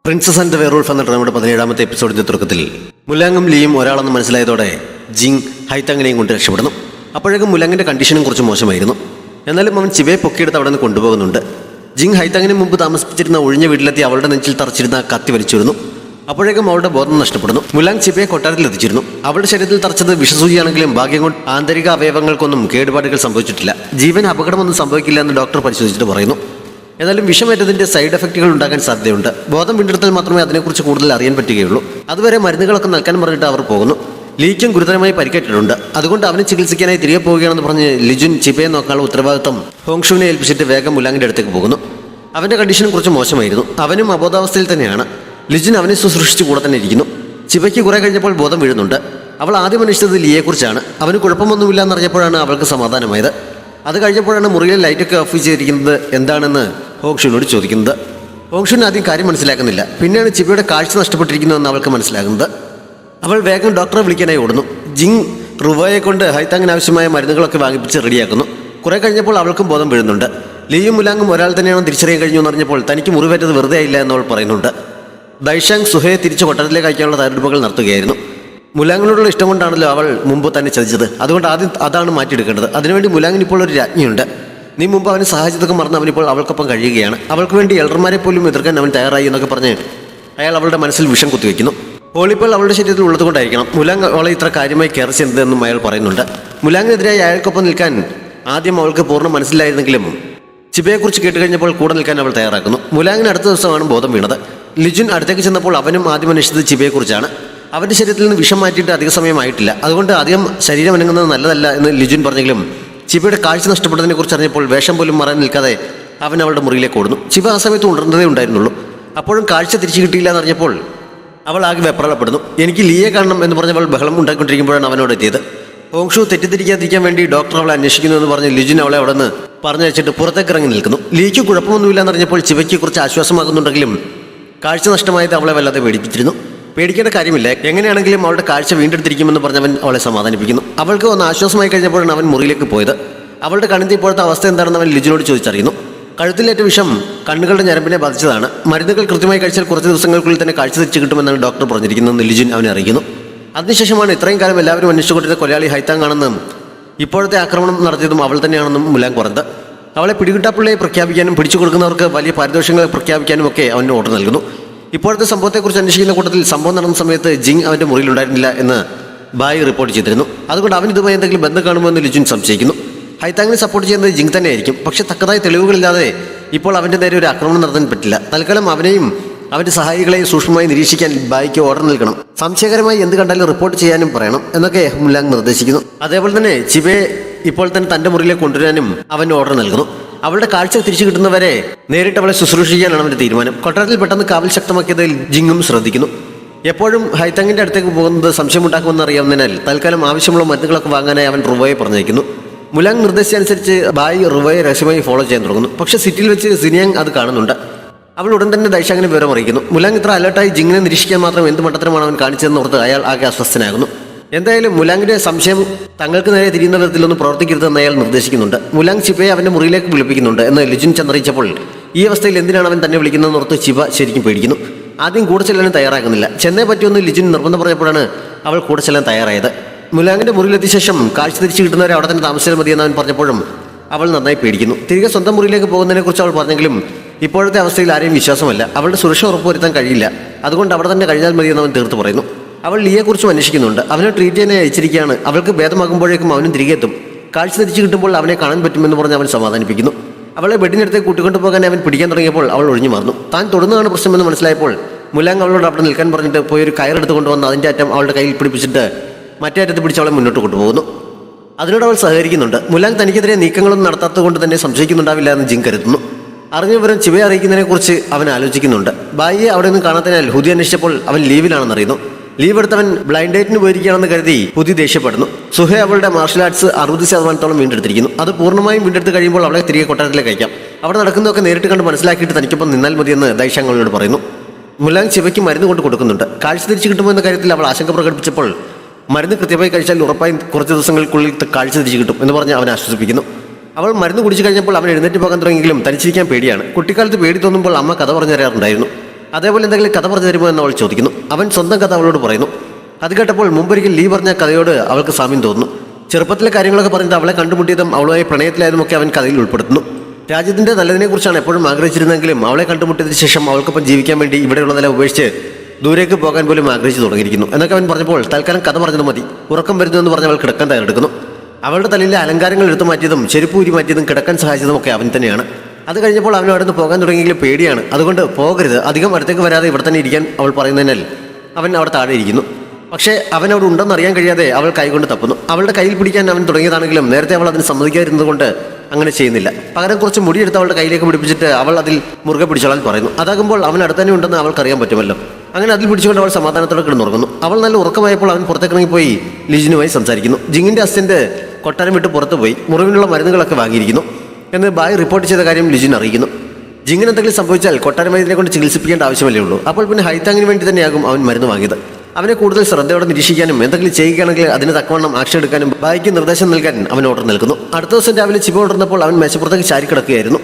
Princess and the werewolf എന്ന ഡ്രാമയുടെ 17ാമത്തെ എപ്പിസോഡിന്റെ തുടക്കത്തിൽ മുലാങ്ങും ലീയും ഒരാളെന്ന് മനസ്സിലായതോടെ ജിങ് ഹൈത്താങ്ങിനെയും കൊണ്ട് രക്ഷപ്പെടുന്നു. അപ്പോഴേക്കും മുലാങ്ങിന്റെ കണ്ടീഷനും കുറച്ച് മോശമായിരുന്നു. എന്നാലും അവൻ ചിവയെ പൊക്കിയെടുത്ത് അവിടെ നിന്ന് കൊണ്ടുപോകുന്നുണ്ട്. ജിങ് ഹൈത്താങ്ങിന് മുമ്പ് താമസിപ്പിച്ചിരുന്ന ഒഴിഞ്ഞ വീട്ടിലെത്തി അവളുടെ നെഞ്ചിൽ തറച്ചിരുന്ന കത്തി വലിച്ചിരുന്നു. അപ്പോഴേക്കും അവളുടെ ബോധം നഷ്ടപ്പെടുന്നു. മുലാങ് ചിവയെ കൊട്ടാരത്തിൽ എത്തിച്ചിരുന്നു. അവളുടെ ശരീരത്തിൽ തറച്ചത് വിഷസൂചിയാണെങ്കിലും ഭാഗ്യം കൊണ്ട് ആന്തരിക അവയവങ്ങൾക്കൊന്നും കേടുപാടുകൾ സംഭവിച്ചിട്ടില്ല. ജീവൻ അപകടമൊന്നും സംഭവിക്കില്ല എന്ന് ഡോക്ടർ പരിശോധിച്ചിട്ട് പറയുന്നു. എന്നാലും വിഷമേറ്റതിന്റെ സൈഡ് എഫക്റ്റുകൾ ഉണ്ടാകാൻ സാധ്യതയുണ്ട്. ബോധം വീണ്ടെടുത്താൽ മാത്രമേ അതിനെക്കുറിച്ച് കൂടുതൽ അറിയാൻ പറ്റുകയുള്ളൂ. അതുവരെ മരുന്നുകളൊക്കെ നൽകാൻ പറഞ്ഞിട്ട് അവർ പോകുന്നു. ലീക്കും ഗുരുതരമായി പരിക്കേറ്റിട്ടുണ്ട്. അതുകൊണ്ട് അവനെ ചികിത്സിക്കാനായി തിരികെ പോവുകയാണെന്ന് പറഞ്ഞ് ലിജുൻ ചിപ്പയെ നോക്കാനുള്ള ഉത്തരവാദിത്വം ഹോങ്ഷുവിനെ ഏൽപ്പിച്ചിട്ട് വേഗം മുലാങ്ങിന്റെ അടുത്തേക്ക് പോകുന്നു. അവന്റെ കണ്ടീഷനും കുറച്ച് മോശമായിരുന്നു. അവനും അബോധാവസ്ഥയിൽ തന്നെയാണ്. ലിജുൻ അവനെ ശുശ്രൂഷിച്ച് കൂടെ തന്നെ ഇരിക്കുന്നു. ചിപ്പയ്ക്ക് കുറെ കഴിഞ്ഞപ്പോൾ ബോധം വീഴുന്നുണ്ട്. അവൾ ആദ്യം അന്വേഷിച്ചത് ലിയെക്കുറിച്ചാണ്. അവന് കുഴപ്പമൊന്നുമില്ല എന്നറിഞ്ഞപ്പോഴാണ് അവൾക്ക് സമാധാനമായത്. അത് കഴിഞ്ഞപ്പോഴാണ് മുറിയിലെ ലൈറ്റൊക്കെ ഓഫ് ചെയ്തിരിക്കുന്നത് എന്താണെന്ന് ഹോങ്ഷുവിനോട് ചോദിക്കുന്നത്. ഹോങ്ഷുവിന് ആദ്യം കാര്യം മനസ്സിലാക്കുന്നില്ല. പിന്നെയാണ് ചിപ്പയുടെ കാഴ്ച നഷ്ടപ്പെട്ടിരിക്കുന്നതെന്ന് അവൾക്ക് മനസ്സിലാകുന്നത്. അവൾ വേഗം ഡോക്ടറെ വിളിക്കാനായി ഓടുന്നു. ജിങ് റുവയെ കൊണ്ട് ഹൈത്താങ്ങിന് ആവശ്യമായ മരുന്നുകളൊക്കെ വാങ്ങിപ്പിച്ച് റെഡിയാക്കുന്നു. കുറെ കഴിഞ്ഞപ്പോൾ അവൾക്കും ബോധം വീഴുന്നുണ്ട്. ലീയും മുലാങ്ങും ഒരാൾ തന്നെയാണെന്ന് തിരിച്ചറിയാൻ കഴിഞ്ഞു എന്നറിഞ്ഞപ്പോൾ തനിക്ക് മുറിവേറ്റത് വെറുതെ ആയില്ല എന്നവൾ പറയുന്നുണ്ട്. ദൈഷാങ് സുഹയെ തിരിച്ച് കൊട്ടാരത്തിലേക്ക് അയക്കാനുള്ള തയ്യാറെടുപ്പുകൾ നടത്തുകയായിരുന്നു. മുലാങ്ങിനോടുള്ള ഇഷ്ടം കൊണ്ടാണല്ലോ അവൾ മുമ്പ് തന്നെ ചതിച്ചത്. അതുകൊണ്ട് ആദ്യം അതാണ് മാറ്റിയെടുക്കേണ്ടത്. അതിനുവേണ്ടി മുലാങ്ങിന് ഇപ്പോൾ ഒരു രാജ്ഞിയുണ്ട്. നീ മുമ്പ് അവനെ സഹായിച്ചതൊക്കെ മറന്ന് അവനിപ്പോൾ അവൾക്കൊപ്പം കഴിയുകയാണ്. അവൾക്ക് വേണ്ടി എൽഡർമാരെ പോലും എതിർക്കാൻ അവൻ തയ്യാറായി എന്നൊക്കെ പറഞ്ഞ് അയാൾ അവളുടെ മനസ്സിൽ വിഷം കുത്തിവെക്കുന്നു. ഓളിപ്പോൾ അവളുടെ ശരീരത്തിൽ ഉള്ളതുകൊണ്ടായിരിക്കണം മുലാങ് അവളെ ഇത്ര കാര്യമായി കെയർ ചെയ്യുന്നതെന്നും അയാൾ പറയുന്നുണ്ട്. മുലാങ്ങിനെതിരായി അയാൾക്കൊപ്പം നിൽക്കാൻ ആദ്യം അവൾക്ക് പൂർണ്ണ മനസ്സിലായിരുന്നെങ്കിലും ചിബയെക്കുറിച്ച് കേട്ടുകഴിഞ്ഞപ്പോൾ കൂടെ നിൽക്കാൻ അവൾ തയ്യാറാക്കുന്നു. മുലാങ്ങിന് അടുത്ത ദിവസമാണ് ബോധം വീണത്. ലിജുൻ അടുത്തേക്ക് ചെന്നപ്പോൾ അവനും ആദ്യം അന്വേഷിച്ചത് ചിബയെക്കുറിച്ചാണ്. അവൻ്റെ ശരീരത്തിൽ നിന്ന് വിഷം മാറ്റിയിട്ട് അധിക സമയമായിട്ടില്ല. അതുകൊണ്ട് അധികം ശരീരം അനങ്ങുന്നത് നല്ലതല്ല എന്ന് ലിജുൻ പറഞ്ഞെങ്കിലും ചിബയുടെ കാഴ്ച നഷ്ടപ്പെട്ടതിനെ കുറിച്ച് അറിഞ്ഞപ്പോൾ വേഷം പോലും മാറാൻ നിൽക്കാതെ അവൻ അവളുടെ മുറിയിലേക്ക് ഓടുന്നു. ചിബ ആ സമയത്ത് ഉണർന്നതേ ഉണ്ടായിരുന്നുള്ളൂ. അപ്പോഴും കാഴ്ച തിരിച്ചു കിട്ടിയില്ല എന്നറിഞ്ഞപ്പോൾ അവൾ ആകെ വെപ്രാളപ്പെടുന്നു. എനിക്ക് ലീയെ കാണണം എന്ന് പറഞ്ഞവൾ ബഹളം ഉണ്ടാക്കിക്കൊണ്ടിരിക്കുമ്പോഴാണ് അവനോട് എത്തിയത്. ഹോങ്ഷു തെറ്റിദ്ധരിക്കാതിരിക്കാൻ വേണ്ടി ഡോക്ടർ അവളെ അന്വേഷിക്കുന്നു എന്ന് പറഞ്ഞ് ലിജുൻ അവളെ അവിടെ നിന്ന് പറഞ്ഞയച്ചിട്ട് പുറത്തേക്ക് ഇറങ്ങി നിൽക്കുന്നു. ലീക്ക് കുഴപ്പമൊന്നുമില്ല എന്നറിഞ്ഞപ്പോൾ ചിബയ്ക്ക് കുറച്ച് ആശ്വാസമാകുന്നുണ്ടെങ്കിലും കാഴ്ച നഷ്ടമായത് അവളെ വല്ലാതെ പേടിപ്പിച്ചിരുന്നു. പേടിക്കേണ്ട കാര്യമില്ല, എങ്ങനെയാണെങ്കിലും അവളുടെ കാഴ്ച വീണ്ടെടുത്തിരിക്കുമെന്ന് പറഞ്ഞവൻ അവളെ സമാധാനിപ്പിക്കുന്നു. അവൾക്ക് ഒന്ന് ആശ്വാസമായി കഴിഞ്ഞപ്പോഴാണ് അവൻ മുറിയിലേക്ക് പോയത്. അവളുടെ കണ്ണിൻ്റെ ഇപ്പോഴത്തെ അവസ്ഥ എന്താണെന്ന് അവൻ ലിജുനോട് ചോദിച്ചറിയുന്നു. കഴുത്തിലേറ്റ വിഷം കണ്ണുകളുടെ ഞരമ്പിനെ ബാധിച്ചതാണ്. മരുന്നുകൾ കൃത്യമായി കഴിച്ചാൽ കുറച്ച് ദിവസങ്ങൾക്കുള്ളിൽ തന്നെ കാഴ്ച തിരിച്ചു കിട്ടുമെന്നാണ് ഡോക്ടർ പറഞ്ഞിരിക്കുന്നതെന്ന് ലിജുൻ അവനെ അറിയിക്കുന്നു. അതിനുശേഷമാണ് ഇത്രയും കാലം എല്ലാവരും അന്വേഷിച്ചുകൊണ്ടിരുന്ന കൊലയാളി ഹൈത്താങ് ആണെന്നും ഇപ്പോഴത്തെ ആക്രമണം നടത്തിയതും അവൾ തന്നെയാണെന്നും മുലാങ് പറഞ്ഞത്. അവളെ പിടികിട്ടാപ്പിള്ളയെ പ്രഖ്യാപിക്കാനും പിടിച്ചു കൊടുക്കുന്നവർക്ക് വലിയ പാരിതോഷികങ്ങൾ പ്രഖ്യാപിക്കാനും ഒക്കെ അവന് ഓർഡർ നൽകുന്നു. ഇപ്പോഴത്തെ സംഭവത്തെക്കുറിച്ച് അന്വേഷിക്കുന്ന കൂട്ടത്തിൽ സംഭവം നടന്ന സമയത്ത് ജിങ് അവൻ്റെ മുറിയിലുണ്ടായിരുന്നില്ല എന്ന് ബായ് റിപ്പോർട്ട് ചെയ്തിരുന്നു. അതുകൊണ്ട് അവൻ ഇതുമായി എന്തെങ്കിലും ബന്ധം കാണുമോ എന്ന് ലിജുൻ സംശയിക്കുന്നു. ഹൈത്താങ്ങിനെ സപ്പോർട്ട് ചെയ്യുന്നത് ജിങ് തന്നെയായിരിക്കും. പക്ഷേ തക്കതായ തെളിവുകളില്ലാതെ ഇപ്പോൾ അവൻ്റെ നേരെ ഒരു ആക്രമണം നടത്താൻ പറ്റില്ല. തൽക്കാലം അവനെയും അവൻ്റെ സഹായികളെയും സൂക്ഷ്മമായി നിരീക്ഷിക്കാൻ ബായിക്ക് ഓർഡർ നൽകണം. സംശയകരമായി എന്ത് കണ്ടാലും റിപ്പോർട്ട് ചെയ്യാനും പറയണം എന്നൊക്കെ മുലാങ് നിർദ്ദേശിക്കുന്നു. അതേപോലെ തന്നെ ചിബയെ ഇപ്പോൾ തന്നെ തൻ്റെ മുറിയിലേക്ക് കൊണ്ടുവരാനും അവൻ ഓർഡർ നൽകുന്നു. അവളുടെ കാഴ്ച തിരിച്ചു കിട്ടുന്നവരെ നേരിട്ട് അവളെ ശുശ്രൂഷിക്കാനാണ് അവൻ്റെ തീരുമാനം. കൊട്ടാരത്തിൽ പെട്ടെന്ന് കാവൽ ശക്തമാക്കിയതിൽ ജിങ്ങും ശ്രദ്ധിക്കുന്നു. എപ്പോഴും ഹൈത്താങ്ങിൻ്റെ അടുത്തേക്ക് പോകുന്നത് സംശയമുണ്ടാക്കുമെന്ന് അറിയാവുന്നതിനാൽ തൽക്കാലം ആവശ്യമുള്ള മരുന്നുകളൊക്കെ വാങ്ങാനായി അവൻ റുവയെ പറഞ്ഞയക്കുന്നു. മുലാങ് നിർദ്ദേശിച്ചനുസരിച്ച് ബായ് റുവയെ രഹസ്യമായി ഫോളോ ചെയ്യാൻ തുടങ്ങുന്നു. പക്ഷേ സിറ്റിയിൽ വെച്ച് സിനിയാങ് അത് കാണുന്നുണ്ട്. അവൾ ഉടൻ തന്നെ ദൈഷാങ്ങിനെ വിവരം അറിയിക്കുന്നു. മുലാങ് ഇത്ര അലർട്ടായി ജിങ്ങിനെ നിരീക്ഷിക്കാൻ മാത്രം എന്ത് മണ്ടത്തരമാണ് അവൻ കാണിച്ചതെന്ന് ഓർത്ത് അയാൾ ആകെ അസ്വസ്ഥനാകുന്നു. എന്തായാലും മുലാങ്ങിന്റെ സംശയം തങ്ങൾക്ക് നേരെ തിരിയുന്ന വിധത്തിലൊന്നും പ്രവർത്തിക്കരുതെന്ന് അയാൾ നിർദ്ദേശിക്കുന്നുണ്ട്. മുലാങ് ചിബയെ അവൻ്റെ മുറിയിലേക്ക് വിളിപ്പിക്കുന്നുണ്ട് എന്ന് ലിജുൻ ചെന്നറിയിച്ചപ്പോൾ ഈ അവസ്ഥയിൽ എന്തിനാണ് അവൻ തന്നെ വിളിക്കുന്നതെന്ന് ഓർത്ത് ചിബ ശരിക്കും പേടിക്കുന്നു. ആദ്യം കൂടെ ചെല്ലാനും തയ്യാറാകുന്നില്ല. ചെന്നൈ പറ്റിയൊന്ന് ലിജുൻ നിർബന്ധം പറഞ്ഞപ്പോഴാണ് അവൾ കൂടെ ചെല്ലാൻ തയ്യാറായത്. മുലാങ്ങിന്റെ മുറിയിലെത്തിയ ശേഷം കാഴ്ച തിരിച്ചു കിട്ടുന്നവരെ അവിടെ തന്നെ താമസിച്ചാൽ മതിയെന്ന് അവൻ പറഞ്ഞപ്പോഴും അവൾ നന്നായി പേടിക്കുന്നു. തിരികെ സ്വന്തം മുറിയിലേക്ക് പോകുന്നതിനെക്കുറിച്ച് അവൾ പറഞ്ഞെങ്കിലും ഇപ്പോഴത്തെ അവസ്ഥയിൽ ആരെയും വിശ്വാസമല്ല. അവളുടെ സുരക്ഷ ഉറപ്പുവരുത്താൻ കഴിയില്ല. അതുകൊണ്ട് അവിടെ തന്നെ കഴിഞ്ഞാൽ മതിയെന്ന് അവൻ തീർത്ത് പറയുന്നു. അവൾ ലീയെക്കുറിച്ചും അന്വേഷിക്കുന്നുണ്ട്. അവനെ ട്രീറ്റ് ചെയ്യാനായി അയച്ചിരിക്കുകയാണ്. അവൾക്ക് ഭേദമാകുമ്പോഴേക്കും അവനും തിരികെ എത്തും. കാഴ്ച തിരിച്ചു കിട്ടുമ്പോൾ അവനെ കാണാൻ പറ്റുമെന്ന് പറഞ്ഞ് അവൻ സമാധാനിപ്പിക്കുന്നു. അവളെ ബെഡിനടുത്തേക്ക് കൂട്ടിക്കൊണ്ടു പോകാൻ അവൻ പിടിക്കാൻ തുടങ്ങിയപ്പോൾ അവൾ ഒഴിഞ്ഞു മാറുന്നു. താൻ തൊടുന്നതാണ് പ്രശ്നമെന്ന് മനസ്സിലായപ്പോൾ മുലാങ് അവളോട് അവിടെ നിൽക്കാൻ പറഞ്ഞിട്ട് പോയി ഒരു കയറെടുത്ത് കൊണ്ടുവന്ന് അതിൻ്റെ അറ്റം അവളുടെ കയ്യിൽ പിടിപ്പിച്ചിട്ട് മറ്റേ അറ്റത്ത് പിടിച്ച് അവളെ മുന്നോട്ട് കൊണ്ടുപോകുന്നു. അതിനോട് അവൾ സഹകരിക്കുന്നുണ്ട്. മുലാങ് തനിക്കെതിരെ നീക്കങ്ങളൊന്നും നടത്താത്തത് കൊണ്ട് തന്നെ സംശയിക്കുന്നുണ്ടാവില്ല എന്ന് ജിങ് കരുതുന്നു. അറിഞ്ഞ വിവരം ചിവയെ അറിയിക്കുന്നതിനെക്കുറിച്ച് അവൻ ആലോചിക്കുന്നുണ്ട്. ബായിയെ അവിടെ നിന്ന് കാണാത്തതിനാൽ ഹുദി അന്വേഷിച്ചപ്പോൾ അവൻ ലീവിലാണെന്ന് അറിയുന്നു. ലീവ് എടുത്തവൻ ബ്ലൈൻഡ് ഡേറ്റിന് പോയിരിക്കുകയാണെന്ന് കരുതി ഹുദി ദേഷ്യപ്പെടുന്നു. സുഹെ അവളുടെ മാർഷൽ ആർട്സ് 60% വീണ്ടെടുത്തിരിക്കുന്നു. അത് പൂർണ്ണമായും വീണ്ടെടുത്ത് കഴിയുമ്പോൾ അവളെ തിരികെ കൊട്ടാരത്തിലേക്ക് അയക്കാം. അവിടെ നടക്കുന്നതൊക്കെ നേരിട്ട് കണ്ട് മനസ്സിലാക്കിയിട്ട് തനിക്കൊപ്പം നിന്നാൽ മതിയെന്ന് ദൈഷാങ് അവളോട് പറയുന്നു. മുലാങ് ചിവയ്ക്ക് മരുന്ന് കൊണ്ട് കൊടുക്കുന്നുണ്ട്. കാഴ്ച തിരിച്ചു കിട്ടുമോ എന്ന കാര്യത്തിൽ അവൾ ആശങ്ക പ്രകടിപ്പിച്ചപ്പോൾ മരുന്ന് കൃത്യമായി കഴിച്ചാൽ ഉറപ്പായും കുറച്ച് ദിവസങ്ങൾക്കുള്ളിൽ കാഴ്ച തിരിച്ചു കിട്ടും എന്ന് പറഞ്ഞ് അവനെ ആശ്വസിപ്പിക്കുന്നു. അവൾ മരുന്ന് കുടിച്ചു കഴിഞ്ഞപ്പോൾ അവൻ എഴുന്നേറ്റ് പോകാൻ തുടങ്ങിയെങ്കിലും തനിച്ചിരിക്കാൻ പേടിയാണ്. കുട്ടിക്കാലത്ത് പേടി തോന്നുമ്പോൾ അമ്മ കഥ പറഞ്ഞു തരാറുണ്ടായിരുന്നു. അതേപോലെ എന്തെങ്കിലും കഥ പറഞ്ഞു തരുമോ എന്ന് അവൾ ചോദിക്കുന്നു. അവൻ സ്വന്തം കഥ അവളോട് പറയുന്നു. അത് കേട്ടപ്പോൾ മുമ്പൊരിക്കൽ ലീ പറഞ്ഞ കഥയോട് അവൾക്ക് സാമ്യം തോന്നുന്നു. ചെറുപ്പത്തിലെ കാര്യങ്ങളൊക്കെ പറഞ്ഞിട്ട് അവളെ കണ്ടുമുട്ടിയതും അവളുമായി പ്രണയത്തിലായതുമൊക്കെ അവൻ കഥയിൽ ഉൾപ്പെടുത്തുന്നു. രാജ്യത്തിൻ്റെ നല്ലതിനെക്കുറിച്ചാണ് എപ്പോഴും ആഗ്രഹിച്ചിരുന്നെങ്കിലും അവളെ കണ്ടുമുട്ടിയതിനു ശേഷം അവൾക്കൊപ്പം ജീവിക്കാൻ വേണ്ടി ഇവിടെയുള്ളതെല്ലാം ഉപേക്ഷിച്ച് ദൂരേക്ക് പോകാൻ പോലും ആഗ്രഹിച്ചു തുടങ്ങിയിരിക്കുന്നു എന്നൊക്കെ അവൻ പറഞ്ഞപ്പോൾ തൽക്കാലം കഥ പറഞ്ഞത് മതി, ഉറക്കം വരുന്നു എന്ന് പറഞ്ഞ് അവൾ കിടക്കാൻ തയ്യാറെടുക്കുന്നു. അവളുടെ തലയിലെ അലങ്കാരങ്ങൾ എടുത്തു മാറ്റിയതും ചെരുപ്പ് ഊരി മാറ്റിയതും കിടക്കാൻ സഹായിച്ചതും ഒക്കെ അവൻ തന്നെയാണ്. അത് കഴിഞ്ഞപ്പോൾ അവൻ അവിടെ നിന്ന് പോകാൻ തുടങ്ങിയെങ്കിലും പേടിയാണ്. അതുകൊണ്ട് പോകരുത്, അധികം അടുത്തേക്ക് വരാതെ ഇവിടെ തന്നെ ഇരിക്കാൻ അവൾ പറയുന്നതിനാൽ അവൻ അവിടെ താഴെ ഇരിക്കുന്നു. പക്ഷേ അവൻ അവിടെ ഉണ്ടെന്ന് അറിയാൻ കഴിയാതെ അവൾ കൈകൊണ്ട് തപ്പുന്നു. അവളുടെ കയ്യിൽ പിടിക്കാൻ അവൻ തുടങ്ങിയതാണെങ്കിലും നേരത്തെ അവൾ അതിന് സമ്മതിക്കാതിരുന്നത് കൊണ്ട് അങ്ങനെ ചെയ്യുന്നില്ല. പകരം കുറച്ച് മുടിയെടുത്ത് അവളുടെ കയ്യിലേക്ക് പിടിപ്പിച്ചിട്ട് അവൾ അതിൽ മുറുകെ പിടിച്ചോളാൻ പറയുന്നു. അതാകുമ്പോൾ അവൻ അടുത്തന്നെ ഉണ്ടെന്ന് അവൾക്കറിയാൻ പറ്റുമല്ലോ. അങ്ങനെ അതിൽ പിടിച്ചുകൊണ്ട് അവൾ സമാധാനത്തോടെ കിടന്നുറങ്ങുന്നു. അവൾ നല്ല ഉറക്കമായപ്പോൾ അവൻ പുറത്തേക്കിറങ്ങിപ്പോയി ലിജിനുമായി സംസാരിക്കുന്നു. ജിങ്ങിൻ്റെ അസിസ്റ്റന്റ് കൊട്ടാരം വിട്ട് പുറത്തു പോയി മുറിവിനുള്ള മരുന്നുകളൊക്കെ വാങ്ങിയിരിക്കുന്നു എന്ന് ബായ് റിപ്പോർട്ട് ചെയ്ത കാര്യം ലിജിൻ അറിയിക്കുന്നു. ജിങ്ങിന് എന്തെങ്കിലും സംഭവിച്ചാൽ കൊട്ടാരമൈദിനെ കൊണ്ട് ചികിത്സിപ്പിക്കേണ്ട ആവശ്യമല്ലേ ഉള്ളൂ. അപ്പോൾ പിന്നെ ഹൈത്താങ്ങിന് വേണ്ടി തന്നെയാകും അവൻ മരുന്ന് വാങ്ങിയത്. അവനെ കൂടുതൽ ശ്രദ്ധയോടെ നിരീക്ഷിക്കാനും എന്തെങ്കിലും ചെയ്യുകയാണെങ്കിൽ അതിന് തക്കവണ്ണം ആക്ഷൻ എടുക്കാനും ബായിക്ക് നിർദ്ദേശം നൽകാൻ അവൻ ഓർഡർ നൽകുന്നു. അടുത്ത ദിവസം രാവിലെ ചിബ ഉണർന്നപ്പോൾ അവൻ മേശപ്പുറത്തേക്ക് ചാരി കിടക്കുകയായിരുന്നു.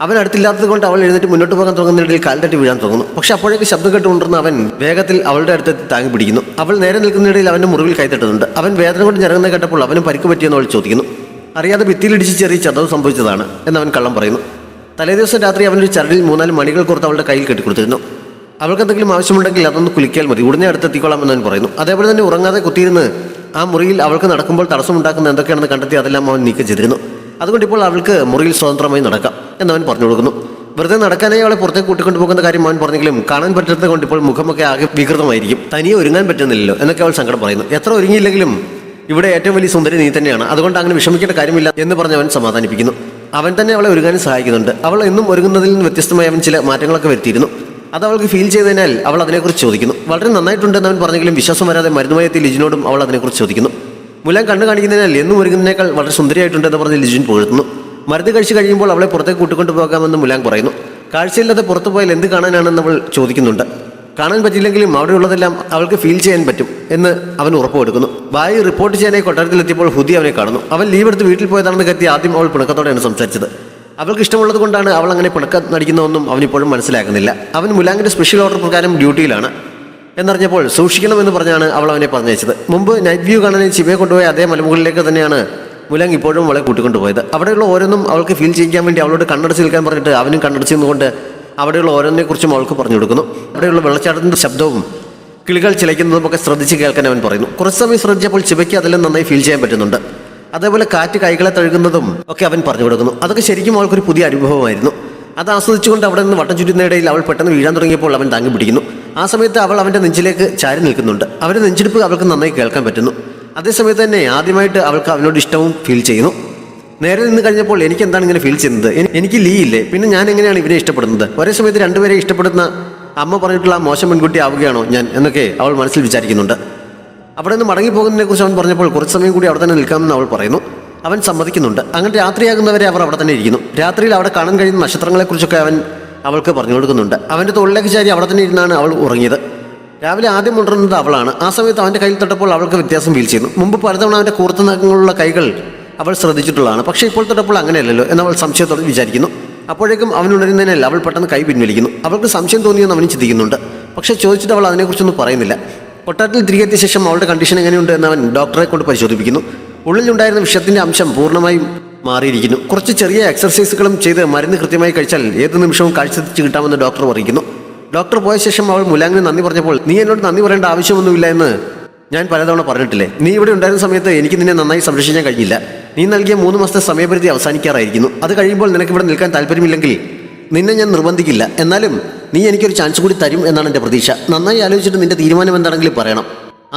അവൻ അടുത്തില്ലാത്തത് കൊണ്ട് അവൾ എഴുന്നേറ്റ് മുന്നോട്ട് പോകാൻ തുടങ്ങുന്നതിനിടയിൽ കാൽ തട്ടി വീഴാൻ തുടങ്ങുന്നു. പക്ഷെ അപ്പോഴേക്ക് ശബ്ദം കേട്ട് ഉണർന്ന് അവൻ വേഗത്തിൽ അവളുടെ അടുത്ത് താങ്ങി പിടിക്കുന്നു. അവൾ നേരെ നിൽക്കുന്നതിനിടയിൽ അവൻ്റെ മുറിവിൽ കൈത്തട്ടുന്നുണ്ട്. അവൻ വേദന കൊണ്ട് ഞരങ്ങുന്നത് കേട്ടപ്പോൾ അവന് പരിക്ക് പറ്റിയെന്ന് അവൾ ചോദിക്കുന്നു. അറിയാതെ ഭിത്തിയിലിടിച്ച് ചെറിയ ചതവ് സംഭവിച്ചതാണ് എന്നവൻ കള്ളം പറയുന്നു. തലേദിവസം രാത്രി അവനൊരു ചരടിൽ 3-4 മണികൾ കോർത്ത് അവളുടെ കയ്യിൽ കെട്ടിക്കൊടുത്തിരുന്നു. അവൾക്ക് എന്തെങ്കിലും ആവശ്യമുണ്ടെങ്കിൽ അതൊന്ന് കുലിക്കാൽ മതി, ഉടനെ അടുത്തെത്തിക്കോളാമെന്ന് അവൻ പറയുന്നു. അതേപോലെ തന്നെ ഉറങ്ങാതെ കുത്തിയിരുന്ന് ആ മുറിയിൽ അവൾക്ക് നടക്കുമ്പോൾ തടസ്സമുണ്ടാക്കുന്ന എന്തൊക്കെയാണെന്ന് കണ്ടെത്തി അതെല്ലാം അവൻ നീക്കം ചെയ്തിരുന്നു. അതുകൊണ്ട് ഇപ്പോൾ അവൾക്ക് മുറിയിൽ സ്വതന്ത്രമായി നടക്കാം എന്നവൻ പറഞ്ഞു കൊടുക്കുന്നു. വെറുതെ നടക്കാനായി അവളെ പുറത്തേക്ക് കൂട്ടിക്കൊണ്ടു പോകുന്ന കാര്യം അവൻ പറഞ്ഞെങ്കിലും കാണാൻ പറ്റാത്തത് കൊണ്ട് ഇപ്പോൾ മുഖമൊക്കെ ആകെ വികൃതമായിരിക്കും. തനിയെ ഒരുങ്ങാൻ പറ്റുന്നില്ലല്ലോ എന്നൊക്കെ അവൾ സങ്കടം പറയുന്നു. എത്ര ഒരുങ്ങിയില്ലെങ്കിലും ഇവിടെ ഏറ്റവും വലിയ സുന്ദരി നീ തന്നെയാണ്, അതുകൊണ്ട് അങ്ങനെ വിഷമിക്കേണ്ട കാര്യമില്ല എന്ന് പറഞ്ഞ് അവൻ സമാധാനിപ്പിക്കുന്നു. അവൻ തന്നെ അവളെ ഒരുങ്ങാനും സഹായിക്കുന്നുണ്ട്. അവൾ എന്നും ഒരുങ്ങുന്നതിൽ നിന്ന് വ്യത്യസ്തമായി അവൻ ചില മാറ്റങ്ങളൊക്കെ വരുത്തിയിരുന്നു. അത് അവൾക്ക് ഫീൽ ചെയ്തതിനാൽ അവൾ അതിനെക്കുറിച്ച് ചോദിക്കുന്നു. വളരെ നന്നായിട്ടുണ്ടെന്ന് അവൻ പറഞ്ഞെങ്കിലും വിശ്വാസം വരാതെ മരുന്നുമയത്തി ലിജിനോടും അവൾ അതിനെക്കുറിച്ച് ചോദിക്കുന്നു. മുലാൻ കണ്ണു കാണിക്കുന്നതിനാൽ എന്നും ഒരുങ്ങുന്നതിനേക്കാൾ വളരെ സുന്ദരിയായിട്ടുണ്ടെന്ന് പറഞ്ഞ് ലിജിൻ പുകഴ്ത്തുന്നു. മരുന്ന് കഴിച്ച് കഴിയുമ്പോൾ അവളെ പുറത്തേക്ക് കൂട്ടിക്കൊണ്ടു പോകാമെന്ന് മുലാൻ പറയുന്നു. കാഴ്ചയില്ലാതെ പുറത്തു പോയാൽ എന്ത് കാണാനാണെന്ന് അവൾ ചോദിക്കുന്നുണ്ട്. കാണാൻ പറ്റില്ലെങ്കിലും അവിടെയുള്ളതെല്ലാം അവൾക്ക് ഫീൽ ചെയ്യാൻ പറ്റും എന്ന് അവൻ ഉറപ്പ് കൊടുക്കുന്നു. ബായി റിപ്പോർട്ട് ചെയ്യാനായി കൊട്ടാരത്തിലെത്തിയപ്പോൾ ഹുദി അവനെ കാണുന്നു. അവൻ ലീവ് എടുത്ത് വീട്ടിൽ പോയതാണെന്ന് കരുതി ആദ്യം അവൾ പിണക്കത്തോടെയാണ് സംസാരിച്ചത്. അവൾക്ക് ഇഷ്ടമുള്ളത് കൊണ്ടാണ് അവൾ അങ്ങനെ പിണക്കം നടിക്കുന്നതെന്നും അവനിപ്പോഴും മനസ്സിലാക്കുന്നില്ല. അവൻ മുലാങ്ങിൻ്റെ സ്പെഷ്യൽ ഓർഡർ പ്രകാരം ഡ്യൂട്ടിയിലാണ് എന്നറിഞ്ഞപ്പോൾ സൂക്ഷിക്കണമെന്ന് പറഞ്ഞാണ് അവൾ അവനെ പറഞ്ഞയച്ചത്. മുമ്പ് നൈറ്റ് വ്യൂ കാണാൻ ചിവയെ കൊണ്ടുപോയ അതേ മലമുകളിലേക്ക് തന്നെയാണ് മുലാങ് ഇപ്പോഴും അവളെ കൂട്ടിക്കൊണ്ടുപോയത്. അവിടെയുള്ള ഓരോന്നും അവൾക്ക് ഫീൽ ചെയ്യാൻ വേണ്ടി അവളോട് കണ്ണടച്ച് നിൽക്കാൻ പറഞ്ഞിട്ട് അവനും കണ്ണടച്ച് നിന്നുകൊണ്ട് അവിടെയുള്ള ഓരോന്നിനെക്കുറിച്ചും അവൾക്ക് പറഞ്ഞു കൊടുക്കുന്നു. അവിടെയുള്ള വെള്ളച്ചാട്ടത്തിൻ്റെ ശബ്ദവും കിളികൾ ചിലയ്ക്കുന്നതും ഒക്കെ ശ്രദ്ധിച്ച് കേൾക്കാൻ അവൻ പറയുന്നു. കുറച്ച് സമയം ശ്രദ്ധിച്ചപ്പോൾ ചിവയ്ക്ക് അതെല്ലാം നന്നായി ഫീൽ ചെയ്യാൻ പറ്റുന്നുണ്ട്. അതേപോലെ കാറ്റ് കൈകളെ തഴുകുന്നതും ഒക്കെ അവൻ പറഞ്ഞു കൊടുക്കുന്നു. അതൊക്കെ ശരിക്കും അവൾക്കൊരു പുതിയ അനുഭവമായിരുന്നു. അത് ആസ്വദിച്ചുകൊണ്ട് അവിടെ നിന്ന് വട്ടം ചുറ്റുന്നതിനിടയിൽ അവൾ പെട്ടെന്ന് വീഴാൻ തുടങ്ങിയപ്പോൾ അവൻ താങ്ങി പിടിക്കുന്നു. ആ സമയത്ത് അവൾ അവൻ്റെ നെഞ്ചിലേക്ക് ചാരി നിൽക്കുന്നുണ്ട്. അവൻ്റെ നെഞ്ചെടുപ്പ് അവൾക്ക് നന്നായി കേൾക്കാൻ പറ്റുന്നു. അതേസമയത്ത് തന്നെ ആദ്യമായിട്ട് അവൾക്ക് അവനോട് ഇഷ്ടവും ഫീൽ ചെയ്യുന്നു. നേരെ നിന്ന് കഴിഞ്ഞപ്പോൾ എനിക്ക് എന്താണ് ഇങ്ങനെ ഫീൽ ചെയ്യുന്നത്, എനിക്ക് ലീ ഇല്ലേ, പിന്നെ ഞാൻ എങ്ങനെയാണ് ഇവനെ ഇഷ്ടപ്പെടുന്നത്, ഒരേ സമയത്ത് രണ്ടുപേരെ ഇഷ്ടപ്പെടുന്ന അമ്മ പറഞ്ഞിട്ടുള്ള ആ മോശം പെൺകുട്ടി ആവുകയാണോ ഞാൻ എന്നൊക്കെ അവൾ മനസ്സിൽ വിചാരിക്കുന്നുണ്ട്. അവിടെ നിന്ന് മടങ്ങിപ്പോകുന്നതിനെക്കുറിച്ച് അവൻ പറഞ്ഞപ്പോൾ കുറച്ച് സമയം കൂടി അവിടെ തന്നെ നിൽക്കാമെന്ന് അവൾ പറയുന്നു. അവൻ സമ്മതിക്കുന്നുണ്ട്. അങ്ങനെ രാത്രിയാകുന്നവരെ അവർ അവിടെ തന്നെ ഇരിക്കുന്നു. രാത്രിയിൽ അവിടെ കാണാൻ കഴിയുന്ന നക്ഷത്രങ്ങളെക്കുറിച്ചൊക്കെ അവൻ അവൾക്ക് പറഞ്ഞു കൊടുക്കുന്നുണ്ട്. അവൻ്റെ തോളിലേക്ക് ചാരി അവിടെ തന്നെ ഇരുന്നാണ് അവൾ ഉറങ്ങിയത്. രാവിലെ ആദ്യം ഉണർന്നത് അവളാണ്. ആ സമയത്ത് അവൻ്റെ കയ്യിൽ തൊട്ടപ്പോൾ അവൾക്ക് വ്യത്യാസം ഫീൽ ചെയ്യുന്നു. മുമ്പ് പലതവണ അവൻ്റെ കൂർത്ത നഖങ്ങളുള്ള കൈകൾ അവൾ ശ്രദ്ധിച്ചിട്ടുള്ളതാണ്. പക്ഷേ ഇപ്പോൾ തൊട്ടപ്പോൾ അങ്ങനെയല്ലല്ലോ എന്നവൾ സംശയത്തോടെ വിചാരിക്കുന്നു. അപ്പോഴേക്കും അവൻ ഉണരുന്നതിനാൽ അവൾ പെട്ടെന്ന് കൈ പിൻവലിക്കുന്നു. അവൾക്ക് സംശയം തോന്നിയെന്ന് അവനും ചിന്തിക്കുന്നുണ്ട്. പക്ഷേ ചോദിച്ചിട്ട് അവൾ അതിനെക്കുറിച്ചൊന്നും പറയുന്നില്ല. കൊട്ടാരത്തിൽ തിരികെ എത്തിയ ശേഷം അവളുടെ കണ്ടീഷൻ എങ്ങനെയുണ്ട് എന്ന് അവൻ ഡോക്ടറെ കൊണ്ട് പരിശോധിപ്പിക്കുന്നു. ഉള്ളിലുണ്ടായിരുന്ന വിഷത്തിൻ്റെ അംശം പൂർണ്ണമായും മാറിയിരിക്കുന്നു. കുറച്ച് ചെറിയ എക്സർസൈസുകളും ചെയ്ത് മരുന്ന് കൃത്യമായി കഴിച്ചാൽ ഏത് നിമിഷവും കാഴ്ച തെറ്റിച്ച് കിട്ടാമെന്ന് ഡോക്ടർ അറിയിക്കുന്നു. ഡോക്ടർ പോയ ശേഷം അവൾ മുലാങ്ങിന് നന്ദി പറഞ്ഞപ്പോൾ നീ എന്നോട് നന്ദി പറയേണ്ട ആവശ്യമൊന്നുമില്ല എന്ന് ഞാൻ പലതവണ പറഞ്ഞിട്ടില്ലേ. നീ ഇവിടെ ഉണ്ടായിരുന്ന സമയത്ത് എനിക്ക് നിന്നെ നന്നായി സംരക്ഷിക്കാൻ കഴിഞ്ഞില്ല. നീ നൽകിയ 3 മാസത്തെ സമയപരിധി അവസാനിക്കാറായിരിക്കുന്നു. അത് കഴിയുമ്പോൾ നിനക്ക് ഇവിടെ നിൽക്കാൻ താല്പര്യമില്ലെങ്കിൽ നിന്നെ ഞാൻ നിർബന്ധിക്കില്ല. എന്നാലും നീ എനിക്കൊരു ചാൻസ് കൂടി തരും എന്നാണ് എൻ്റെ പ്രതീക്ഷ. നന്നായി ആലോചിച്ചിട്ട് നിന്റെ തീരുമാനം എന്താണെങ്കിലും പറയണം.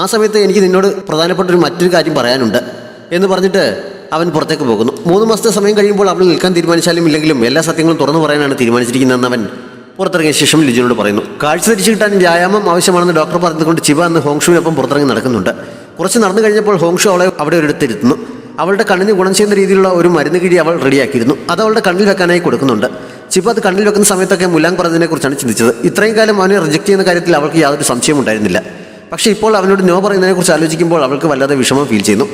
ആ സമയത്ത് എനിക്ക് നിന്നോട് പ്രധാനപ്പെട്ട മറ്റൊരു കാര്യം പറയാനുണ്ട് എന്ന് പറഞ്ഞിട്ട് അവൻ പുറത്തേക്ക് പോകുന്നു. 3 മാസത്തെ സമയം കഴിയുമ്പോൾ അവൾ നിൽക്കാൻ തീരുമാനിച്ചാലും ഇല്ലെങ്കിലും എല്ലാ സത്യങ്ങളും തുറന്നു പറയാനാണ് തീരുമാനിച്ചിരിക്കുന്നതെന്ന് അവൻ പുറത്തിറങ്ങിയ ശേഷം ലിജിനോട് പറയുന്നു. കാഴ്ച തിരിച്ചു കിട്ടാൻ വ്യായാമം ആവശ്യമാണെന്ന് ഡോക്ടർ പറഞ്ഞതുകൊണ്ട് ചിവ അന്ന് ഹോങ്ഷുവിനൊപ്പം പുറത്തിറങ്ങി നടക്കുന്നുണ്ട്. കുറച്ച് നടന്നു കഴിഞ്ഞപ്പോൾ ഹോങ്ഷു അവളെ അവിടെ ഒരിടത്തിരുത്തുന്നു. അവളുടെ കണ്ണിന് ഗുണം ചെയ്യുന്ന രീതിയിലുള്ള ഒരു മരുന്ന് കിഴി അവൾ റെഡിയാക്കിയിരുന്നു. അത് അവളുടെ കണ്ണിൽ വെക്കാനായി കൊടുക്കുന്നുണ്ട്. ചിപ്പ അത് കണ്ണിൽ വെക്കുന്ന സമയത്തൊക്കെ മുലാങ് പറഞ്ഞതിനെക്കുറിച്ചാണ് ചിന്തിച്ചത്. ഇത്രയും കാലം അവനെ റിജക്ട് ചെയ്യുന്ന കാര്യത്തിൽ അവൾക്ക് യാതൊരു സംശയം ഉണ്ടായിരുന്നില്ല. പക്ഷേ ഇപ്പോൾ അവനോട് നോ പറയുന്നതിനെക്കുറിച്ച് ആലോചിക്കുമ്പോൾ അവൾക്ക് വല്ലാതെ വിഷമം ഫീൽ ചെയ്യുന്നു.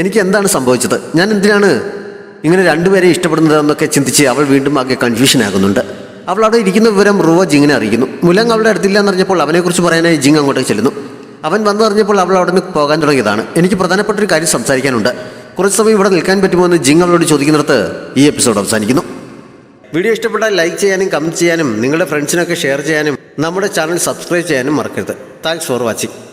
എനിക്ക് എന്താണ് സംഭവിച്ചത്, ഞാൻ എന്തിനാണ് ഇങ്ങനെ രണ്ടുപേരെ ഇഷ്ടപ്പെടുന്നത് എന്നൊക്കെ ചിന്തിച്ച് അവൾ വീണ്ടും ആകെ കൺഫ്യൂഷൻ ആകുന്നുണ്ട്. അവൾ അവിടെ ഇരിക്കുന്ന വിവരം റുവ ജിങ്ങിനെ അറിയിക്കുന്നു. മുലങ് അവളുടെ അടുത്തില്ല എന്നറിഞ്ഞപ്പോൾ അവനെക്കുറിച്ച് പറയാനായി ജിങ് അങ്ങോട്ടേക്ക് ചെല്ലുന്നു. അവൻ വന്നു അറിഞ്ഞപ്പോൾ അവൾ അവിടെ നിന്ന് പോകാൻ തുടങ്ങിയതാണ്. എനിക്ക് പ്രധാനപ്പെട്ട ഒരു കാര്യം സംസാരിക്കാനുണ്ട്. കുറച്ച് സമയം ഇവിടെ നിൽക്കാൻ പറ്റുമോ എന്ന് ജിങ് അവളോട് ചോദിക്കുന്നിടത്ത് ഈ എപ്പിസോഡ് അവസാനിക്കുന്നു. വീഡിയോ ഇഷ്ടപ്പെട്ടാൽ ലൈക്ക് ചെയ്യാനും കമൻറ്റ് ചെയ്യാനും നിങ്ങളുടെ ഫ്രണ്ട്സിനൊക്കെ ഷെയർ ചെയ്യാനും നമ്മുടെ ചാനൽ സബ്സ്ക്രൈബ് ചെയ്യാനും മറക്കരുത്. Thanks for watching.